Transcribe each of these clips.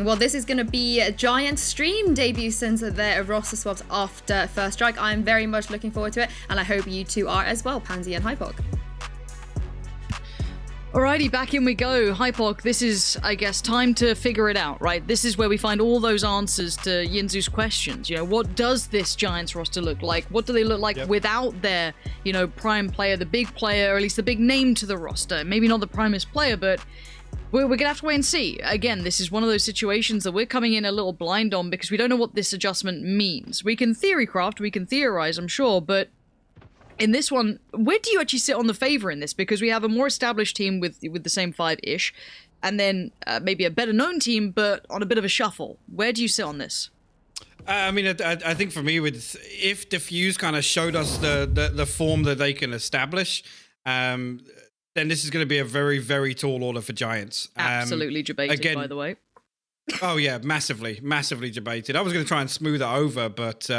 Well, this is going to be a giant stream debut since their roster swaps after First Strike. I'm very much looking forward to it, and I hope you two are as well, Pansy and Hypok. Alrighty, back in we go. Hypok, this is, I guess, time to figure it out, right? This is where we find all those answers to Yinzu's questions. You know, what does this Giants roster look like? What do they look like without their, you know, prime player, the big player, or at least the big name to the roster? Maybe not the primest player, but we're going to have to wait and see. Again, this is one of those situations that we're coming in a little blind on because we don't know what this adjustment means. We can theorycraft, we can theorize, I'm sure, but in this one, where do you actually sit on the favor in this? Because we have a more established team with the same 5-ish, and then maybe a better known team, but on a bit of a shuffle. Where do you sit on this? I mean, I think for me, if DFUSE kind of showed us the form that they can establish, then this is going to be a very, very tall order for Giants. Absolutely debated, again, by the way. Oh, yeah, massively debated. I was going to try and smooth it over, but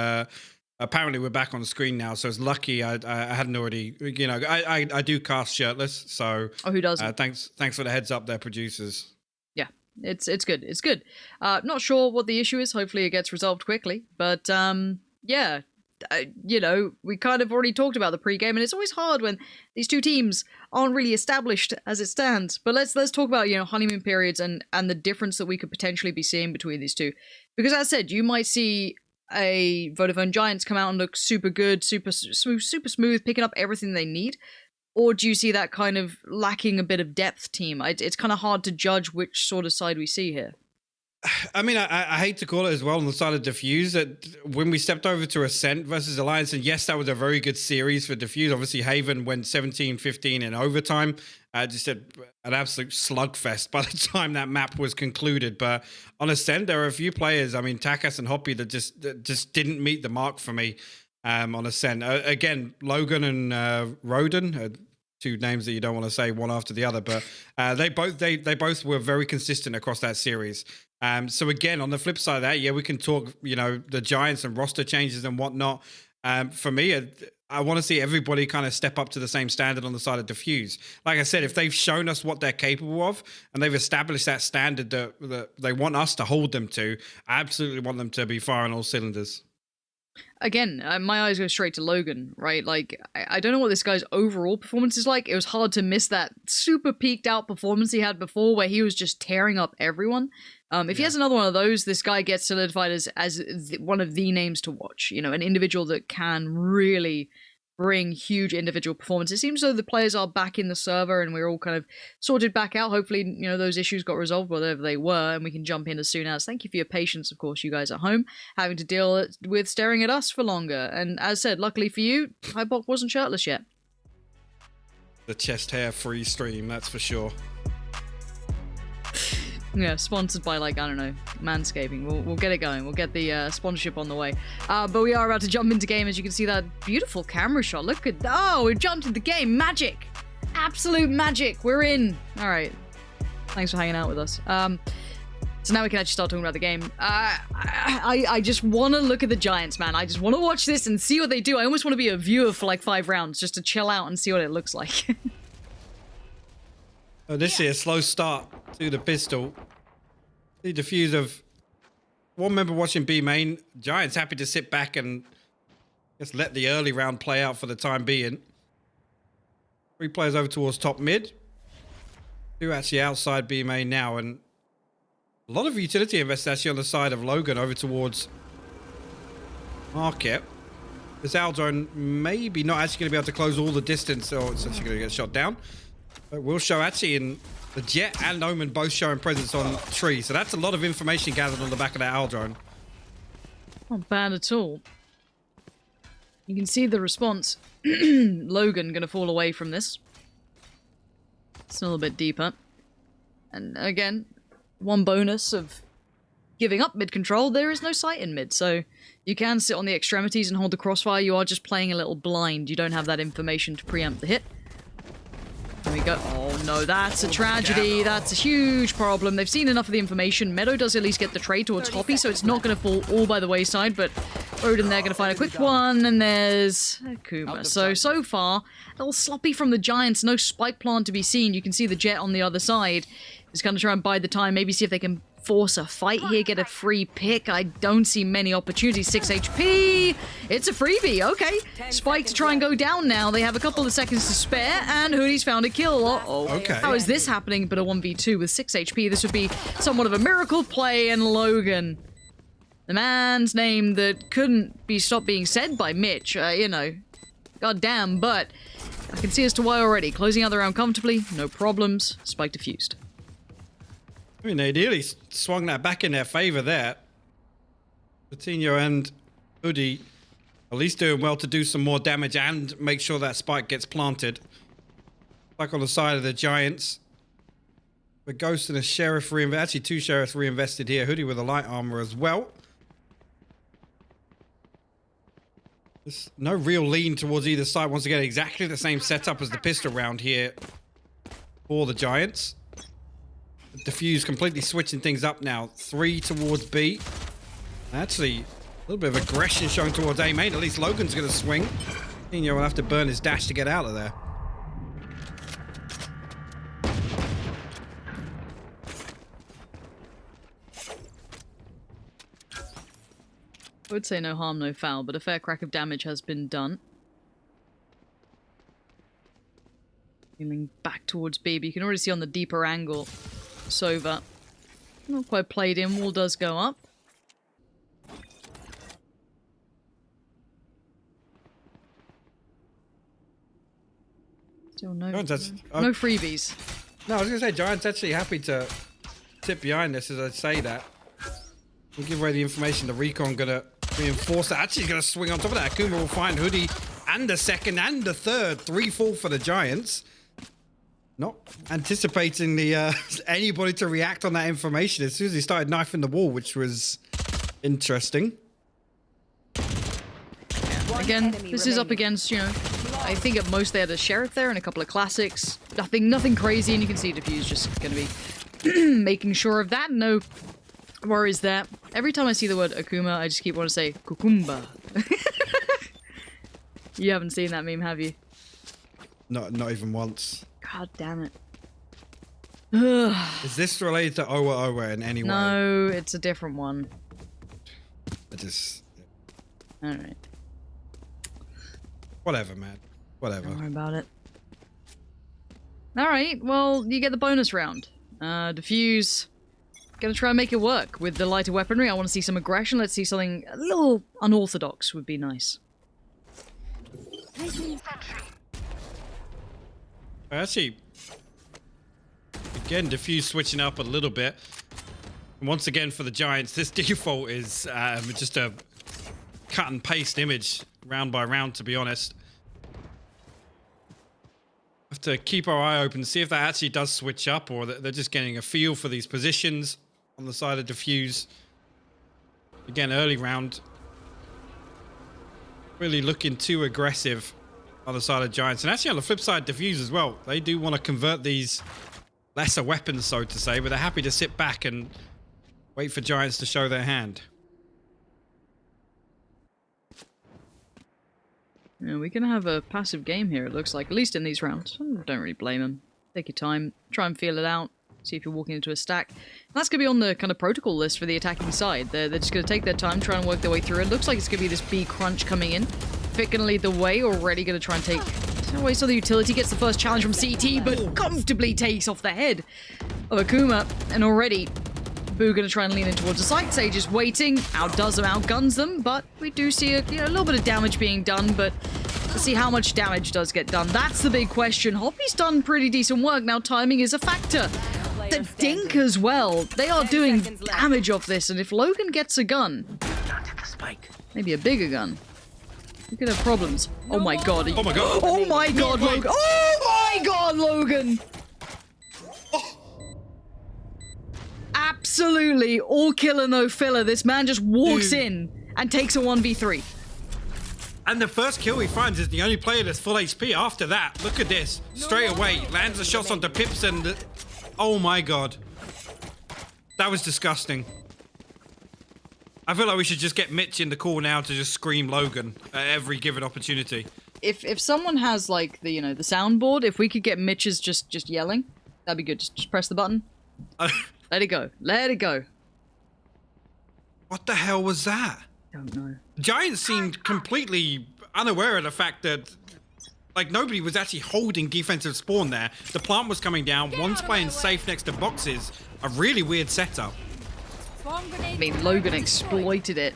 apparently we're back on the screen now, so it's lucky I hadn't already, you know, I do cast shirtless, so... Oh, who doesn't? Thanks for the heads up there, producers. Yeah, it's good. It's good. Not sure what the issue is. Hopefully it gets resolved quickly, but yeah... you know, we kind of already talked about the pregame, and it's always hard when these two teams aren't really established as it stands. But let's talk about, you know, honeymoon periods and the difference that we could potentially be seeing between these two. Because as I said, you might see a Vodafone Giants come out and look super good, super smooth, picking up everything they need. Or do you see that kind of lacking a bit of depth team? It's kind of hard to judge which sort of side we see here. I mean, I hate to call it as well on the side of DFUSE that when we stepped over to Ascent versus Alliance, and yes, that was a very good series for DFUSE. Obviously, Haven went 17-15 in overtime. Just an absolute slugfest by the time that map was concluded. But on Ascent, there are a few players, I mean, Takas and Hoppy, that just didn't meet the mark for me on Ascent. Again, Logan and Roden, two names that you don't want to say one after the other, but they both were very consistent across that series. So again, on the flip side of that, yeah, we can talk, you know, the Giants and roster changes and whatnot. For me, I want to see everybody kind of step up to the same standard on the side of DFUSE. Like I said, if they've shown us what they're capable of and they've established that standard that they want us to hold them to, I absolutely want them to be firing all cylinders. Again, my eyes go straight to Logan, right? Like, I don't know what this guy's overall performance is like. It was hard to miss that super peaked out performance he had before where he was just tearing up everyone. If he has another one of those, this guy gets solidified as one of the names to watch. You know, an individual that can really bring huge individual performance. It seems though the players are back in the server and we're all kind of sorted back out. Hopefully, you know, those issues got resolved, whatever they were, and we can jump in as soon as. Thank you for your patience, of course, you guys at home, having to deal with staring at us for longer. And as said, luckily for you, Hypok wasn't shirtless yet. The chest hair free stream, that's for sure. Yeah, sponsored by, like, I don't know, Manscaping. We'll get it going. We'll get the sponsorship on the way. But we are about to jump into game. As you can see, that beautiful camera shot. Look at... Oh, we've jumped into the game. Magic. Absolute magic. We're in. All right. Thanks for hanging out with us. So now we can actually start talking about the game. I just want to look at the Giants, man. I just want to watch this and see what they do. I almost want to be a viewer for, like, 5 rounds just to chill out and see what it looks like. This is a slow start to the pistol. The DFUSE of one member watching B main. Giants happy to sit back and just let the early round play out for the time being. 3 players over towards top mid. 2 actually outside B main now, and a lot of utility investors actually on the side of Logan over towards market. This Aldrone maybe not actually going to be able to close all the distance, or it's actually going to get shot down. But we'll show actually in the Jet and Omen both showing presence on tree. So that's a lot of information gathered on the back of that Aldrone. Not bad at all. You can see the response. Logan going to fall away from this. It's a little bit deeper. And again, one bonus of giving up mid control, there is no sight in mid. So you can sit on the extremities and hold the crossfire. You are just playing a little blind. You don't have that information to preempt the hit. There we go. Oh no, that's a tragedy. That's a huge problem. They've seen enough of the information. Meadow does at least get the trade towards Hoppy, so it's not going to fall all by the wayside, but Odin there going to find a quick one, and there's Akuma. So far, a little sloppy from the Giants. No spike plant to be seen. You can see the Jet on the other side. Just kind of try and bide the time, maybe see if they can force a fight here, get a free pick. I don't see many opportunities. 6 HP. It's a freebie. Okay. Spike to try and go down now. They have a couple of seconds to spare, and Hoodie's found a kill. Uh-oh. Okay. How is this happening but a 1v2 with 6 HP? This would be somewhat of a miracle play, and Logan, the man's name that couldn't be stopped being said by Mitch, you know, goddamn, but I can see as to why already. Closing out the round comfortably, no problems. Spike defused. I mean, they ideally swung that back in their favor there. Coutinho and Hoodie at least doing well to do some more damage and make sure that spike gets planted. Back on the side of the Giants. The Ghost and a Sheriff reinvested. Actually, 2 Sheriffs reinvested here. Hoodie with a light armor as well. There's no real lean towards either side. Once again, exactly the same setup as the pistol round here for the Giants. DFUSE completely switching things up now. 3 towards B. Actually, a little bit of aggression showing towards A main. At least Logan's going to swing. Coutinho will have to burn his dash to get out of there. I would say no harm, no foul, but a fair crack of damage has been done. Healing back towards B, but you can already see on the deeper angle, Sova not quite played in. Wall does go up. Still no freebies. No, I was going to say, Giants actually happy to sit behind this as I say that. We'll give away the information. The recon going to reinforce that. Actually, he's going to swing on top of that. Akuma will find Hoodie and the second and the third. 3-4 for the Giants. Not anticipating the anybody to react on that information as soon as he started knifing the wall, which was interesting. Again, this is up against, you know, I think at most they had a Sheriff there and a couple of classics. Nothing crazy, and you can see DFUSE just going to be making sure of that. No worries there. Every time I see the word Akuma, I just keep wanting to say Kukumba. You haven't seen that meme, have you? Not even once. God damn it. Is this related to Owa Owa in any way? No, it's a different one. I just... Alright. Whatever, man. Whatever. Don't worry about it. Alright, well, you get the bonus round. DFUSE. Gonna try and make it work with the lighter weaponry. I want to see some aggression. Let's see something a little unorthodox would be nice. Actually, again, DFUSE switching up a little bit. And once again, for the Giants, this default is just a cut and paste image, round by round, to be honest. Have to keep our eye open, see if that actually does switch up, or they're just getting a feel for these positions on the side of DFUSE. Again, early round. Really looking too aggressive on the side of Giants. And actually on the flip side, DFUSE as well. They do want to convert these lesser weapons, so to say, but they're happy to sit back and wait for Giants to show their hand. Yeah, we can have a passive game here, it looks like, at least in these rounds. Don't really blame them. Take your time, try and feel it out, see if you're walking into a stack. And that's going to be on the kind of protocol list for the attacking side. They're just going to take their time, try and work their way through. It looks like it's going to be this B crunch coming in. Fit going to lead the way, already going to try and take away some of the utility. Gets the first challenge from CT, but comfortably takes off the head of Akuma. And already, Boo going to try and lean in towards the site. Sage is waiting, outdoes them, outguns them, but we do see a little bit of damage being done, but let's see how much damage does get done. That's the big question. Hoppy's done pretty decent work. Now timing is a factor. The Dink as well. They are doing damage off this, and if Logan gets a gun, maybe a bigger gun, we could have problems. Oh my god. Oh my god. Oh my god, Logan. Oh my god, Logan. Absolutely all killer, no filler. This man just walks in and takes a 1v3. And the first kill he finds is the only player that's full HP. After that, look at this. Straight away, lands the shots onto Pips and... Oh my god. That was disgusting. I feel like we should just get Mitch in the call now to just scream Logan at every given opportunity. If someone has, like, the the soundboard, if we could get Mitch's just yelling, that'd be good. Just press the button. Let it go. Let it go. What the hell was that? Don't know. Giants seemed completely unaware of the fact that, like, nobody was actually holding defensive spawn there. The plant was coming down. One's playing safe next to boxes. A really weird setup. I mean, Logan exploited it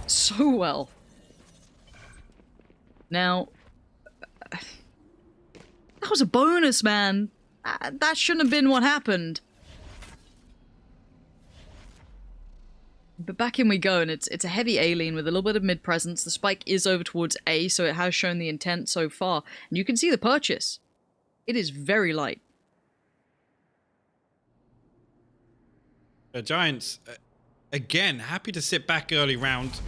so well. Now, that was a bonus, man. That shouldn't have been what happened. But back in we go, and it's a heavy A-lean with a little bit of mid-presence. The spike is over towards A, so it has shown the intent so far. And you can see the purchase. It is very light. The Giants, again, happy to sit back early round.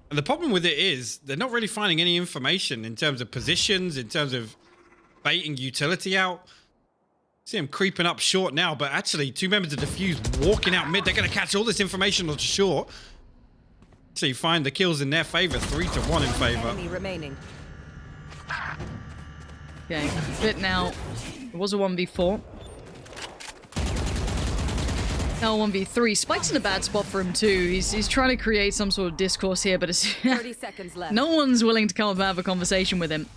And the problem with it is they're not really finding any information in terms of positions, in terms of baiting utility out. See him creeping up short now, but actually 2 members of DFUSE walking out mid. They're going to catch all this information on short. Actually find the kills in their favor, 3-1 in favor. Enemy remaining. Okay, bit now. It was a 1v4. Now 1v3. Spike's in a bad spot for him too. He's trying to create some sort of discourse here, but it's 30 seconds left. no one's willing to come up and have a conversation with him.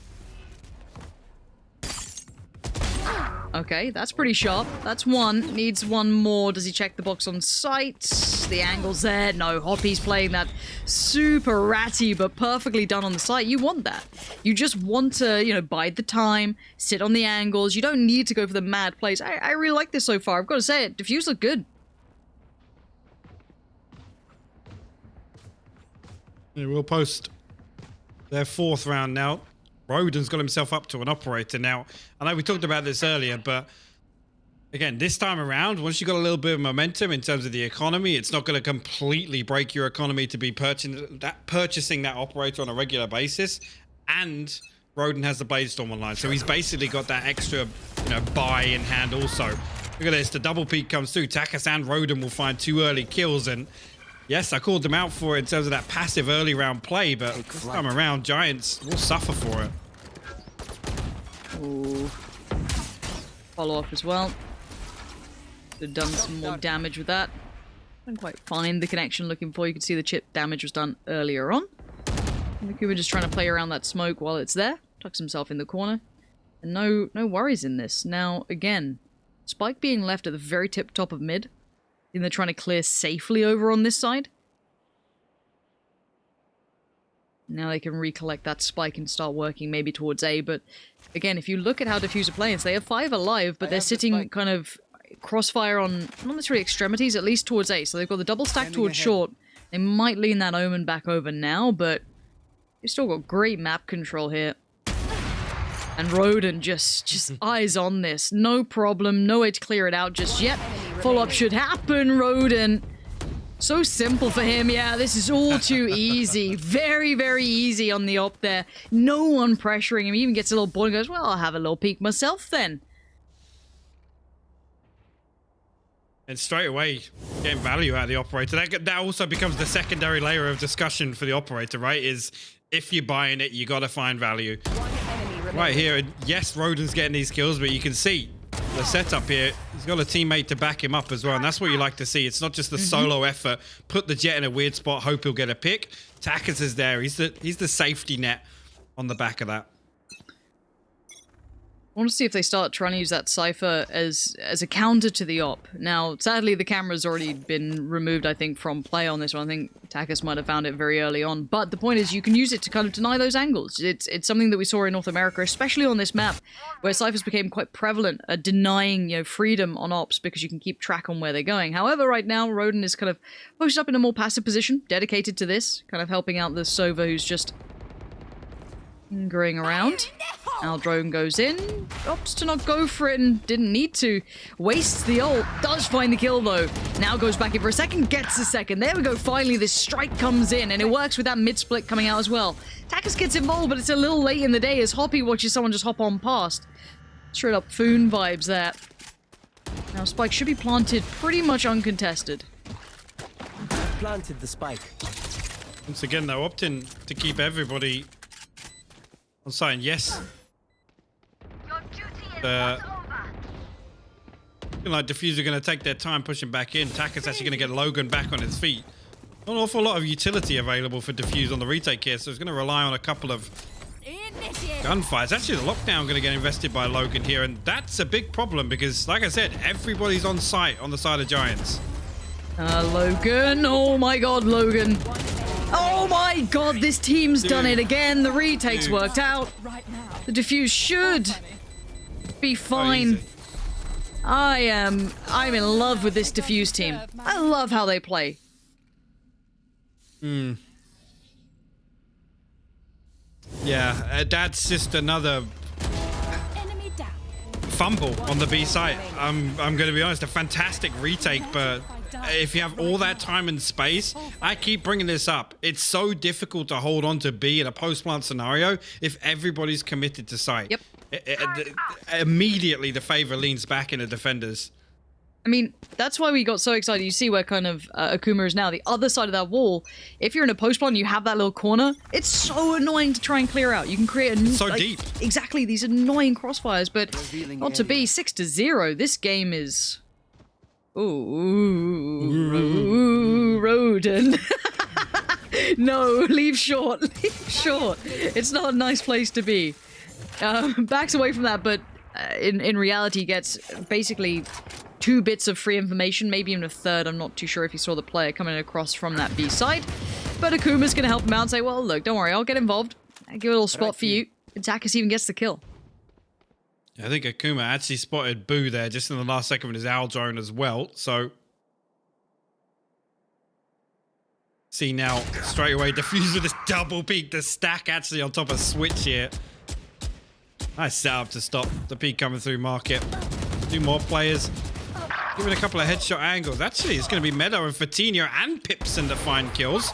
Okay, that's pretty sharp. That's one. Needs one more. Does he check the box on sight? The angle's there. No, Hoppy's playing that super ratty, but perfectly done on the sight. You want that. You just want to, you know, bide the time, sit on the angles. You don't need to go for the mad plays. I really like this so far. I've got to say it. DFUSE look good. Yeah, we'll post their 4th round now. Roden's got himself up to an operator now. I know we talked about this earlier, but again, this time around, once you got a little bit of momentum in terms of the economy, it's not going to completely break your economy to be purchasing that operator on a regular basis. And Roden has the Bladestorm online, so he's basically got that extra, you know, buy in hand also. Look at this, the double peak comes through. Takas and Roden will find 2 early kills, and yes, I called them out for it in terms of that passive early round play, but this time around, Giants will suffer for it. Ooh. Follow up as well. Could have done some more damage with that. Can't quite find the connection looking for. You can see the chip damage was done earlier on. Nakuba just trying to play around that smoke while it's there. Tucks himself in the corner. And no worries in this. Now, again, Spike being left at the very tip top of mid. And they're trying to clear safely over on this side. Now they can recollect that spike and start working maybe towards A, but again, if you look at how DFUSE are playing, they have 5 alive, but they're sitting kind of crossfire on, not necessarily extremities, at least towards A. So they've got the double stack towards short. They might lean that Omen back over now, but they've still got great map control here. And Roden just eyes on this. No problem, no way to clear it out just yet. Follow-up should happen, Roden. So simple for him, yeah, this is all too easy. Very, very easy on the op there. No one pressuring him. He even gets a little boy and goes, well, I'll have a little peek myself then. And straight away, getting value out of the operator. That also becomes the secondary layer of discussion for the operator, right? Is if you're buying it, you got to find value. Right here, yes, Roden's getting these kills, but you can see the setup here. He's got a teammate to back him up as well, and that's what you like to see. It's not just the solo effort. Put the Jet in a weird spot, hope he'll get a pick. Takas is there. He's the safety net on the back of that. I want to see if they start trying to use that Cypher as a counter to the op. Now, sadly, the camera's already been removed, I think, from play on this one. I think Takas might have found it very early on. But the point is, you can use it to kind of deny those angles. It's something that we saw in North America, especially on this map, where Cyphers became quite prevalent at denying, you know, freedom on ops because you can keep track on where they're going. However, right now, Roden is kind of posted up in a more passive position, dedicated to this, kind of helping out the Sova who's just lingering around. Now drone goes in, opts to not go for it and didn't need to. Wastes the ult, does find the kill though. Now goes back in for a second, gets a second. There we go, finally this strike comes in and it works with that mid-split coming out as well. Takas gets involved, but it's a little late in the day as Hoppy watches someone just hop on past. Straight up Foon vibes there. Now Spike should be planted pretty much uncontested. Planted the spike. Once again, they're opting to keep everybody on site. Yes. Looking like DFUSE are going to take their time pushing back in. Takka's actually going to get Logan back on his feet. Not an awful lot of utility available for DFUSE on the retake here, so it's going to rely on a couple of gunfights. Actually, the lockdown going to get invested by Logan here, and that's a big problem because, like I said, everybody's on site on the side of Giants. Logan. Oh my god, Logan. Oh my god, this team's done it again. The retake's worked out. The DFUSE should be fine. I'm in love with this DFUSE team. I love how they play. Yeah, that's just another fumble on the B site. I'm going to be honest, a fantastic retake, but if you have all that time and space, I keep bringing this up. It's so difficult to hold on to B in a post-plant scenario if everybody's committed to site. Yep. Immediately, the favor leans back in the defenders. I mean, that's why we got so excited. You see where kind of Akuma is now. The other side of that wall, if you're in a post-plant, you have that little corner. It's so annoying to try and clear out. You can create a... So deep. Exactly, these annoying crossfires, but not to be 6-0. This game is... Ooh, Roden. No, leave short. Leave short. It's not a nice place to be. Backs away from that, but in reality gets basically 2 bits of free information, maybe even a third. I'm not too sure if you saw the player coming across from that B side. But Akuma's going to help him out and say, well, look, don't worry, I'll get involved. I'll give a little spot for you. Takkas even gets the kill. I think Akuma actually spotted Boo there just in the last second with his owl drone as well. So, see now, straight away, DFUSE with this double peek, the stack actually on top of Switch here. Nice setup to stop the peek coming through market. 2 more players. Giving a couple of headshot angles. Actually, it's going to be Meadow and Fatinho and Pipson to find kills.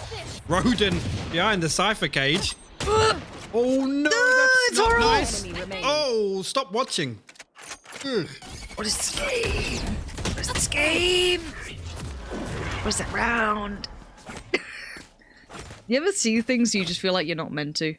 Roden behind the Cypher cage. Oh no, that's not nice. Oh, stop watching. What is this game? What is this game? What is that round? You ever see things you just feel like you're not meant to?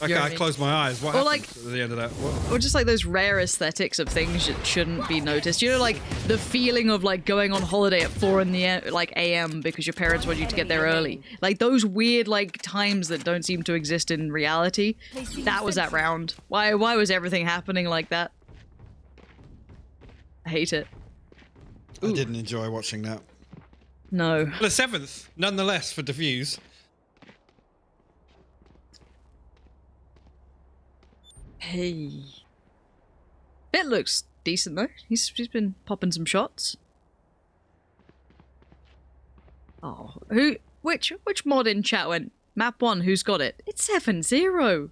Okay, I closed my eyes. What happened at the end of that? What? Or just like those rare aesthetics of things that shouldn't be noticed. You know, like the feeling of like going on holiday at 4 in the a.m. because your parents want you to get there early. Like those weird like times that don't seem to exist in reality. That was that round. Why was everything happening like that? I hate it. I didn't enjoy watching that. No. The 7th, nonetheless, for DFUSE. Hey. It looks decent though. He's been popping some shots. Oh, which mod in chat went, map 1, who's got it? It's 7-0.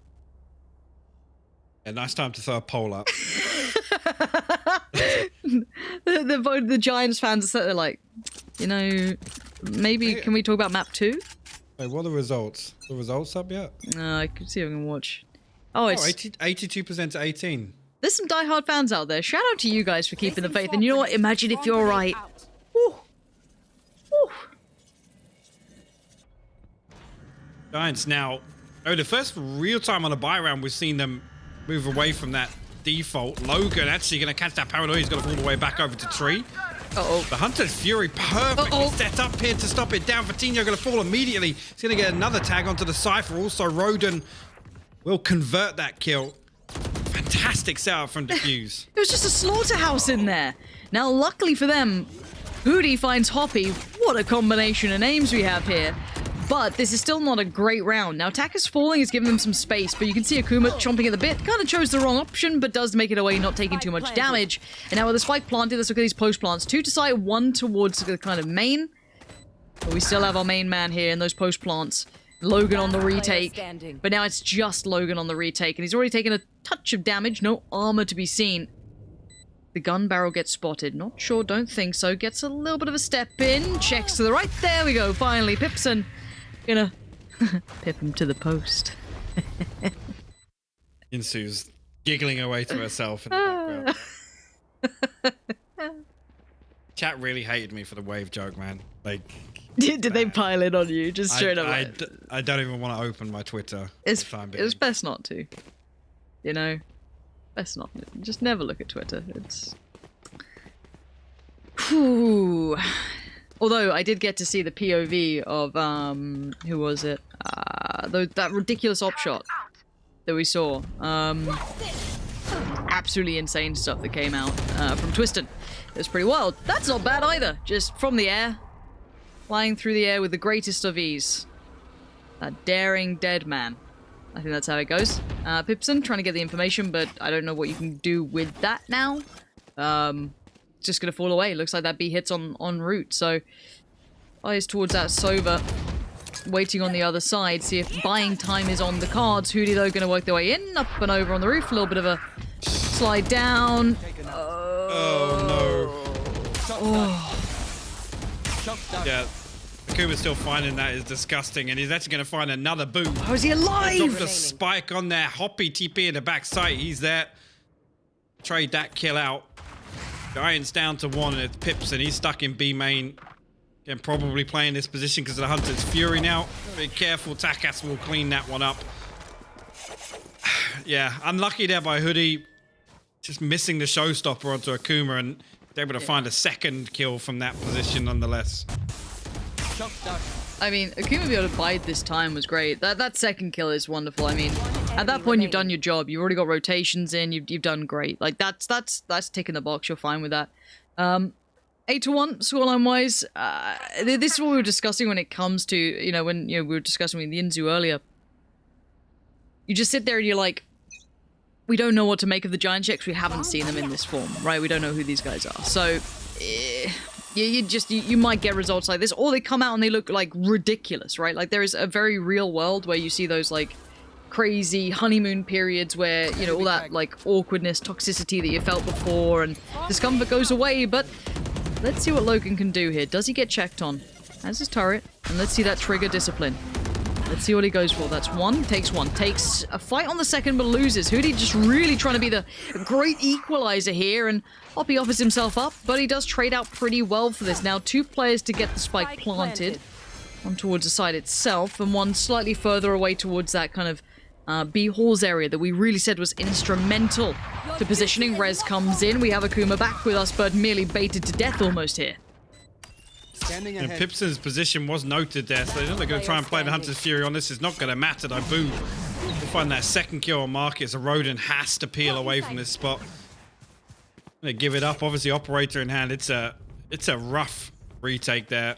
Yeah, nice time to throw a poll up. the Giants fans are like, you know, maybe can we talk about map 2? Wait, what are the results? The results up yet? No, I can see if I can watch. Oh, it's 82% to 18. There's some diehard fans out there. Shout out to you guys for keeping the faith. And you know what? Imagine if you're right. Woo. Woo. Giants now. Oh, the first real time on a buy round, we've seen them move away from that default. Logan actually going to catch that paranoia. He's going to fall the way back over to Tree. Uh-oh. The Hunter's Fury perfectly set up here to stop it down. Fatinho going to fall immediately. He's going to get another tag onto the Cypher. Also, Roden will convert that kill. Fantastic setup from DFUSE. It was just a slaughterhouse in there. Now, luckily for them, Hootie finds Hoppy. What a combination of names we have here. But this is still not a great round. Now, Takka's falling is giving them some space, but you can see Akuma chomping at the bit. Kind of chose the wrong option, but does make it away, not taking too much damage. And now with the spike planted, let's look at these post plants. 2 to site, 1 towards the kind of main. But we still have our main man here in those post plants. Logan on the retake, but now it's just Logan on the retake, and he's already taken a touch of damage, no armor to be seen. The gun barrel gets spotted, not sure, don't think so, gets a little bit of a step in, checks to the right, there we go, finally, Pipson, gonna pip him to the post. Insu's giggling away to herself in the background. Chat really hated me for the wave joke, man. Like, Did they pile in on you? Just straight up. I don't even want to open my Twitter. It's best not to. You know? Best not. Just never look at Twitter. Whew. Although I did get to see the POV of who was it? That ridiculous op shot that we saw. Absolutely insane stuff that came out from Twisted. It was pretty wild. That's not bad either. Just from the air, flying through the air with the greatest of ease. That daring dead man. I think that's how it goes. Pipson trying to get the information, but I don't know what you can do with that now. Just gonna fall away. Looks like that B hits en route, so eyes towards that Sova, waiting on the other side, see if buying time is on the cards. Hootie though gonna work their way in, up and over on the roof, a little bit of a slide down. Oh no. Oh. Yeah. Akuma's still finding that is disgusting, and he's actually going to find another boom. How is he alive? Dropped the spike on there. Hoppy TP in the back site. He's there. Trade that kill out. Giants down to 1, and it's Pips, and he's stuck in B main. Again, probably playing this position because of the Hunter's Fury now. Be careful. Takas will clean that one up. Yeah, unlucky there by Hoodie. Just missing the showstopper onto Akuma, and able to find a second kill from that position nonetheless. I mean, Akuma being able to bide this time was great. That second kill is wonderful. I mean, at that point you've done your job. You've already got rotations in. You've done great. Like that's ticking the box. You're fine with that. 8-1 scoreline wise. This is what we were discussing when it comes to when we were discussing with Yinzu earlier. You just sit there and you're like, we don't know what to make of the Giant checks. We haven't seen them in this form, right? We don't know who these guys are. So. You might get results like this, or they come out and they look like ridiculous, right? Like there is a very real world where you see those like crazy honeymoon periods where all that like awkwardness, toxicity that you felt before, and discomfort goes away. But let's see what Logan can do here. Does he get checked on? Has his turret, and let's see that trigger discipline. Let's see what he goes for. That's one. Takes a fight on the second, but loses. Hootie just really trying to be the great equalizer here, and Hoppy offers himself up, but he does trade out pretty well for this. Now, 2 players to get the spike planted. One towards the side itself, and one slightly further away towards that kind of B halls area that we really said was instrumental to positioning. Rez comes in. We have Akuma back with us, but merely baited to death almost here. And Pipson's position was noted there, so they're not going to try and play the Hunter's Fury on this. It's not going to matter, though. Boom. We'll find that second kill on Marcus. A Rodent has to peel away from this spot. They give it up. Obviously, operator in hand. It's a rough retake there.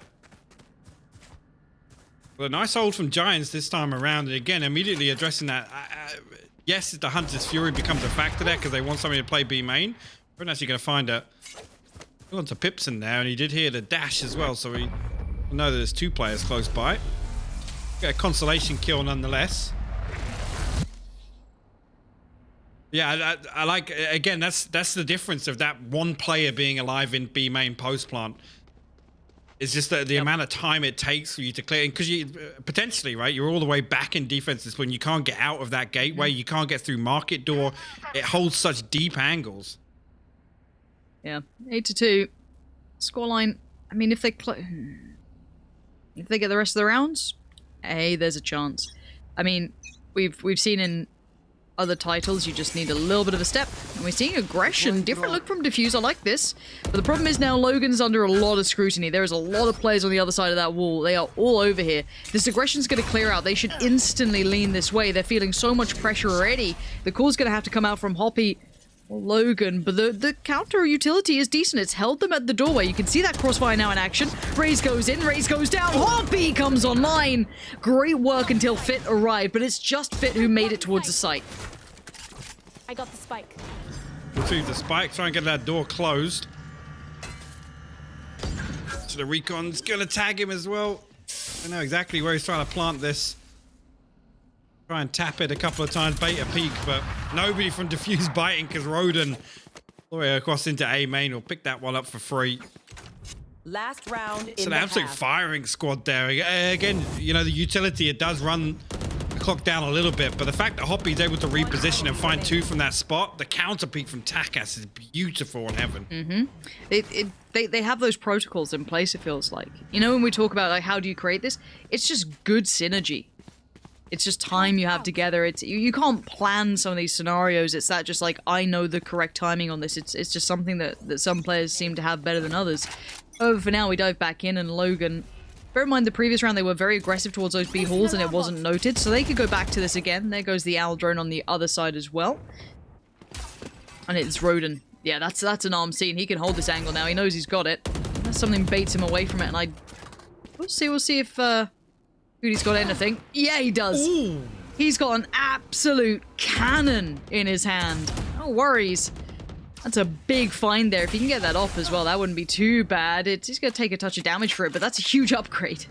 But a nice hold from Giants this time around. And again, immediately addressing that. Yes, the Hunter's Fury becomes a factor there because they want somebody to play B main. We're not actually going to find a... on to Pipson there, and he did hear the dash as well, so we know that there's 2 players close by. Get a consolation kill nonetheless. Yeah, I like, again, that's the difference of that one player being alive in B main post plant. It's just the amount of time it takes for you to clear, because you potentially, right, you're all the way back in defenses when you can't get out of that gateway, you can't get through market door. It holds such deep angles. Yeah, 8-2. Scoreline. I mean, if they get the rest of the rounds, hey, there's a chance. I mean, we've seen in other titles, you just need a little bit of a step. And we're seeing aggression. Different look from DFUSE. I like this. But the problem is now Logan's under a lot of scrutiny. There is a lot of players on the other side of that wall. They are all over here. This aggression's going to clear out. They should instantly lean this way. They're feeling so much pressure already. The call's going to have to come out from Hoppy or Logan, but the counter utility is decent. It's held them at the doorway. You can see that crossfire now in action. Raze goes in, Raze goes down, Hoppy comes online. Great work until Fit arrived, but it's just Fit who made it towards the site. I got the spike. Retrieve the spike, try and get that door closed. So the Recon's gonna tag him as well. I know exactly where he's trying to plant this. Try and tap it a couple of times, bait a peek, but nobody from DFUSE biting because Roden all the way across into A main will pick that one up for free. Last round It's an absolute firing squad there. Again, the utility, it does run the clock down a little bit, but the fact that Hoppy's able to reposition and find 2 from that spot, the counter peek from Takas is beautiful in heaven. They have those protocols in place, it feels like. When we talk about like how do you create this, it's just good synergy. It's just time you have together. It's you can't plan some of these scenarios. It's that just like, I know the correct timing on this. It's just something that some players seem to have better than others. Oh, for now we dive back in, and Logan, bear in mind the previous round they were very aggressive towards those B halls and it wasn't noted, so they could go back to this again. There goes the owl drone on the other side as well. And it's Roden. Yeah, that's an arm scene. He can hold this angle now. He knows he's got it. Unless something baits him away from it, and we'll see if Woody's got anything. Yeah, he does. Ooh. He's got an absolute cannon in his hand. No worries. That's a big find there. If he can get that off as well, that wouldn't be too bad. He's going to take a touch of damage for it, but that's a huge upgrade.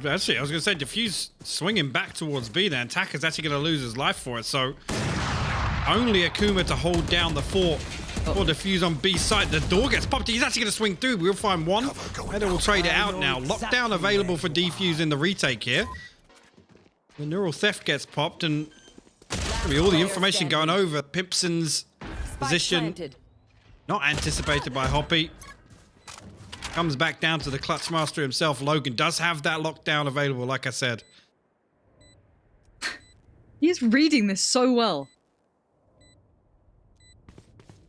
Actually, I was going to say, DFUSE swinging back towards B there, and Taka's actually going to lose his life for it, so only Akuma to hold down the fort for DFUSE on B side. The door gets popped. He's actually going to swing through. We'll find one, and then we'll trade it out now. Lockdown available for DFUSE in the retake here. The neural theft gets popped, and all the information going over. Pimpson's position not anticipated by Hoppy. Comes back down to the clutch master himself. Logan does have that lockdown available, like I said. He's reading this so well.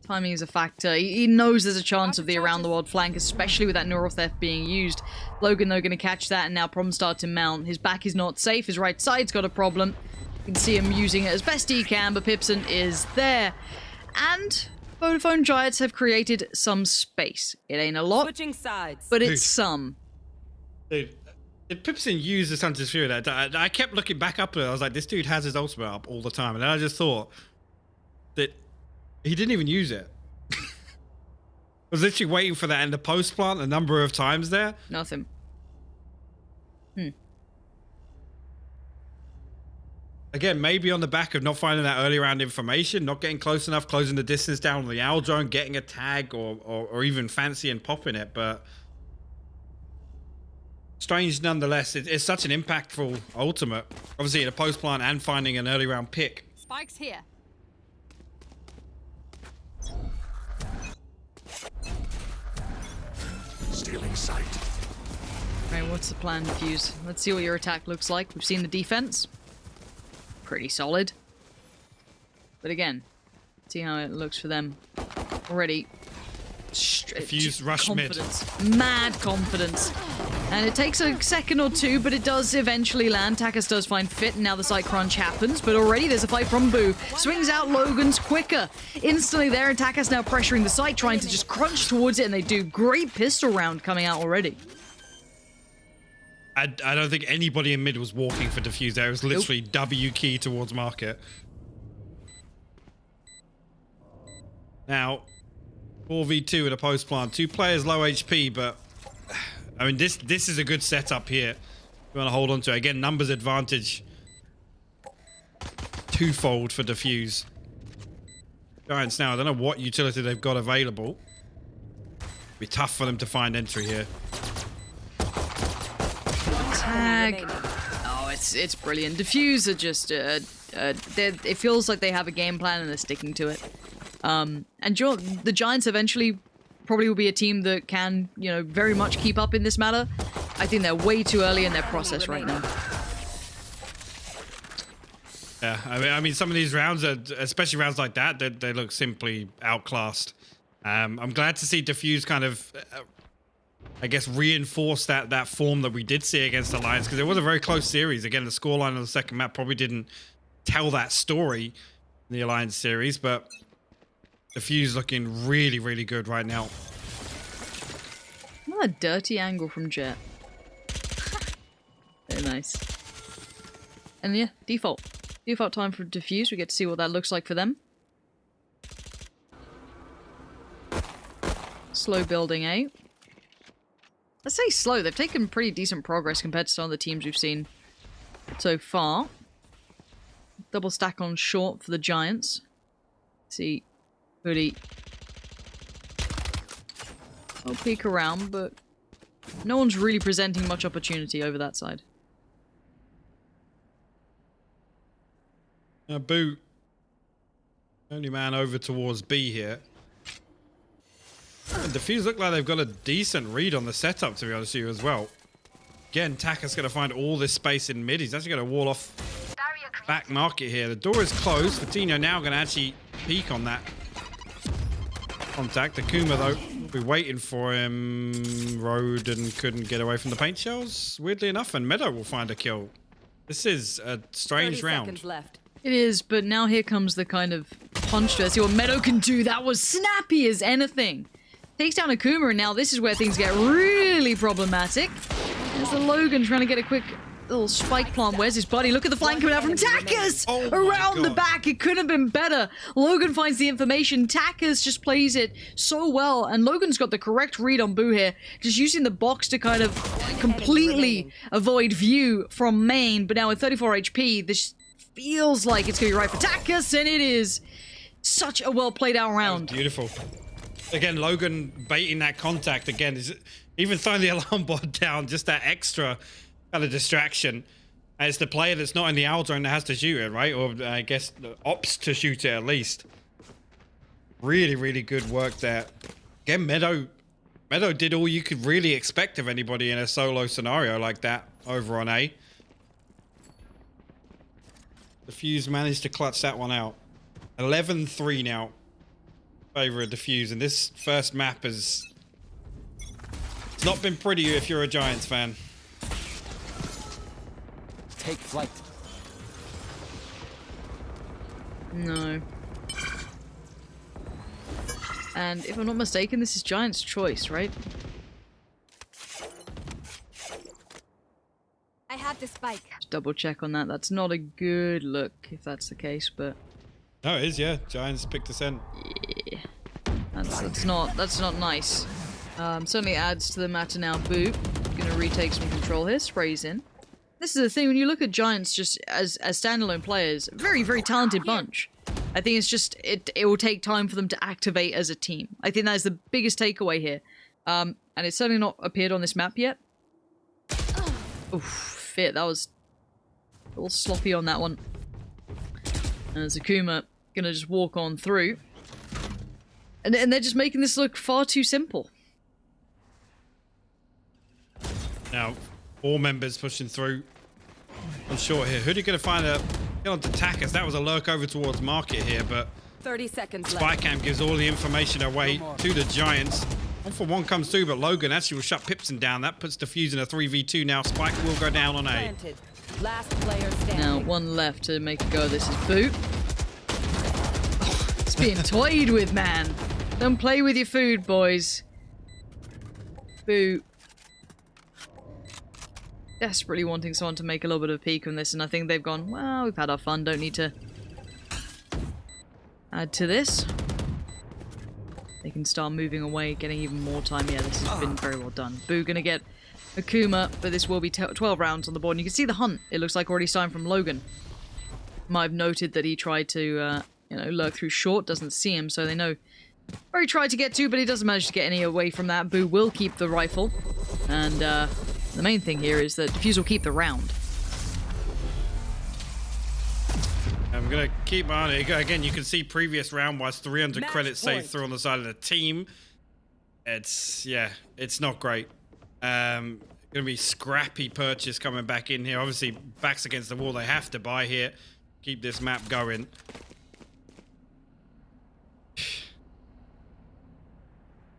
Timing is a factor. He knows there's a chance of the around-the-world flank, especially with that neural theft being used. Logan, though, going to catch that, and now problems start to mount. His back is not safe. His right side's got a problem. You can see him using it as best he can, but Pipson is there. And Vodafone Giants have created some space. It ain't a lot, Switching sides. but it's some. Dude, did Pipson use the Hunter's Fury there? I kept looking back up at it. I was like, this dude has his ultimate up all the time. And then I just thought that he didn't even use it. I was literally waiting for that in the post plant a number of times there. Nothing. Again, maybe on the back of not finding that early round information, not getting close enough, closing the distance down on the owl drone, getting a tag, or even fancy and popping it. But strange nonetheless. It's such an impactful ultimate. Obviously in a post plant and finding an early round pick. Spike's here. Stealing sight. Right, what's the plan, DFUSE? Let's see what your attack looks like. We've seen the defense. Pretty solid. But again, see how it looks for them. Already. DFUSE rush mid. Mad confidence. And it takes a second or two, but it does eventually land. Takas does find fit, and now the site crunch happens. But already there's a fight from Boo. Swings out Logan's quicker. Instantly there, and Takas now pressuring the site, trying to just crunch towards it, and they do. Great pistol round coming out already. I don't think anybody in mid was walking for DFUSE there. It was literally W key towards market. Now, 4v2 in a post plant. 2 players low HP, but I mean, this is a good setup here. We want to hold on to it. Again, numbers advantage. Twofold for DFUSE. Giants now, I don't know what utility they've got available. Be tough for them to find entry here. Tag. Oh, it's brilliant. DFUSE are just it feels like they have a game plan and they're sticking to it. And the Giants eventually probably will be a team that can, very much keep up in this matter. I think they're way too early in their process right now. Yeah, I mean, some of these rounds, especially rounds like that, they look simply outclassed. I'm glad to see DFUSE kind of, I guess, reinforce that form that we did see against Alliance, because it was a very close series. Again, the scoreline on the second map probably didn't tell that story in the Alliance series, but DFUSE looking really, really good right now. What a dirty angle from Jet. Very nice. And yeah, default time for DFUSE. We get to see what that looks like for them. Slow building, eh? Let's say slow. They've taken pretty decent progress compared to some of the teams we've seen so far. Double stack on short for the Giants. Let's see, Hoodie. I'll peek around, but no one's really presenting much opportunity over that side. Boo. Only man over towards B here. And DFUSE look like they've got a decent read on the setup, to be honest with you, as well. again, Taka's going to find all this space in mid. He's actually going to wall off back market here. The door is closed. Fatino now going to actually peek on that contact. Akuma, though, will be waiting for him. Roden couldn't get away from the paint shells, weirdly enough, and Meadow will find a kill. This is a strange 30 round. seconds left. It is, but now here comes the kind of punch to see what Meadow can do. That was snappy as anything. Takes down Akuma, and now this is where things get really problematic. There's the Logan trying to get a quick little spike plant. Where's his buddy? Look at the flank coming out from Takas! Oh my Around the God. back. It couldn't have been better. Logan finds the information. Takas just plays it so well, and Logan's got the correct read on Boo here. Just using the box to kind of completely avoid view from main, but now with 34 HP, this feels like it's going to be right for Takas, and it is. Such a well played out round. Beautiful. Again, Logan baiting that contact again. Is even throwing the alarm bot down, just that extra kind of distraction. And it's the player that's not in the owl zone that has to shoot it, right? Or I guess the ops to shoot it at least. Really, really good work there. Again, Meadow did all you could really expect of anybody in a solo scenario like that over on A. The Fuse managed to clutch that one out. 11-3 now. Favor of DFUSE, and this first map has it's not been pretty if you're a Giants fan. Take flight. No. And if I'm not mistaken, this is Giants' choice, right? I have the spike. Just double check on that. That's not a good look if that's the case, but No, it is, yeah. Giants picked a cent. yeah. That's not nice. Certainly adds to the matter now. Boo. Gonna retake some control here. Sprays in. This is the thing, when you look at Giants just as standalone players, very, very talented bunch. I think it's just, it will take time for them to activate as a team. I think that is the biggest takeaway here. And it's certainly not appeared on this map yet. Oof, fit. That was a little sloppy on that one. And Akuma gonna just walk on through. And they're just making this look far too simple. Now, 4 members pushing through on short here. Hoodie going to find a kill on Takas. That was a lurk over towards market here, but 30 seconds left. Spy Cam gives all the information away to the Giants. 1-for-1 comes through, but Logan actually will shut Pipson down. That puts DFUSE in a 3v2 now. Spike will go down on A. Planted. Last player standing. Now, one left to make a go. This is Boo. Oh, it's being toyed with, man. Don't play with your food, boys. Boo. Desperately wanting someone to make a little bit of a peek on this, and I think they've gone, well, we've had our fun, don't need to add to this. They can start moving away, getting even more time. Yeah, this has been very well done. Boo gonna get Akuma, but this will be 12 rounds on the board. And you can see the hunt, it looks like already starting from Logan. Might have noted that he tried to, lurk through short, doesn't see him, so they know where he tried to get to, but he doesn't manage to get any away from that. Boo will keep the rifle, and the main thing here is that DFUSE will keep the round. I'm going to keep on it. Again, you can see previous round was 300 Match credits saved point. through on the side of the team. It's not great. Going to be scrappy purchase coming back in here. Obviously, backs against the wall. They have to buy here. Keep this map going.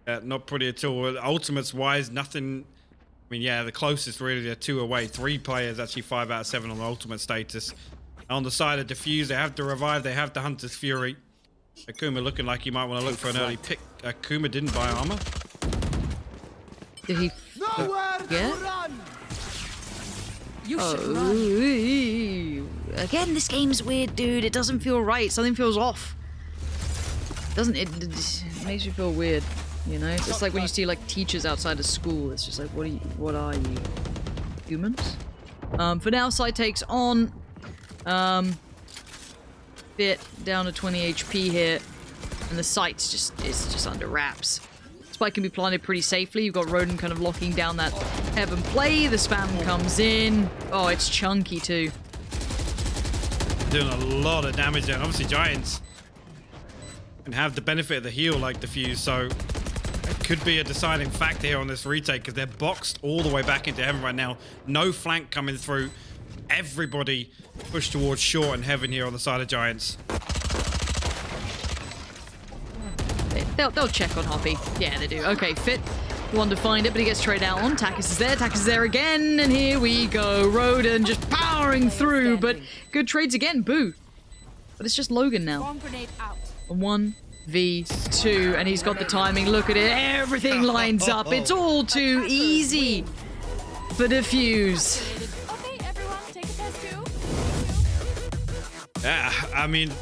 Not pretty at all. Ultimates wise, nothing. I mean, yeah, the closest really are 2 away. 3 players, actually 5 out of 7 on the ultimate status. On the side of DFUSE, they have the revive, they have the Hunter's Fury. Akuma looking like he might want to look for an early pick. Akuma didn't buy armor. Did he Nowhere Yeah? to run. You should run. Again, this game's weird, dude. It doesn't feel right. Something feels off. It makes you feel weird, you know? It's like when you see like teachers outside of school. It's just like, what are you? Humans? For now, side takes on. Bit down to 20 HP here. And the site's just under wraps. Spike can be planted pretty safely. You've got Roden kind of locking down that heaven play. The spam comes in. Oh, it's chunky too. Doing a lot of damage there. And obviously, Giants can have the benefit of the heal like DFUSE, so could be a deciding factor here on this retake because they're boxed all the way back into heaven right now. No flank coming through. Everybody pushed towards short and heaven here on the side of Giants. They'll check on Hoppy. Yeah, they do. Okay, Fit. One to find it, but he gets straight out on. Takis is there. Takis is there again. And here we go. Roden just powering through, but good trades again. Boo. But it's just Logan now. Bomb grenade out. 1v2, and he's got the timing. Look at it. Everything lines up. It's all too easy for DFUSE. Okay, everyone, take a test too. Yeah, I mean,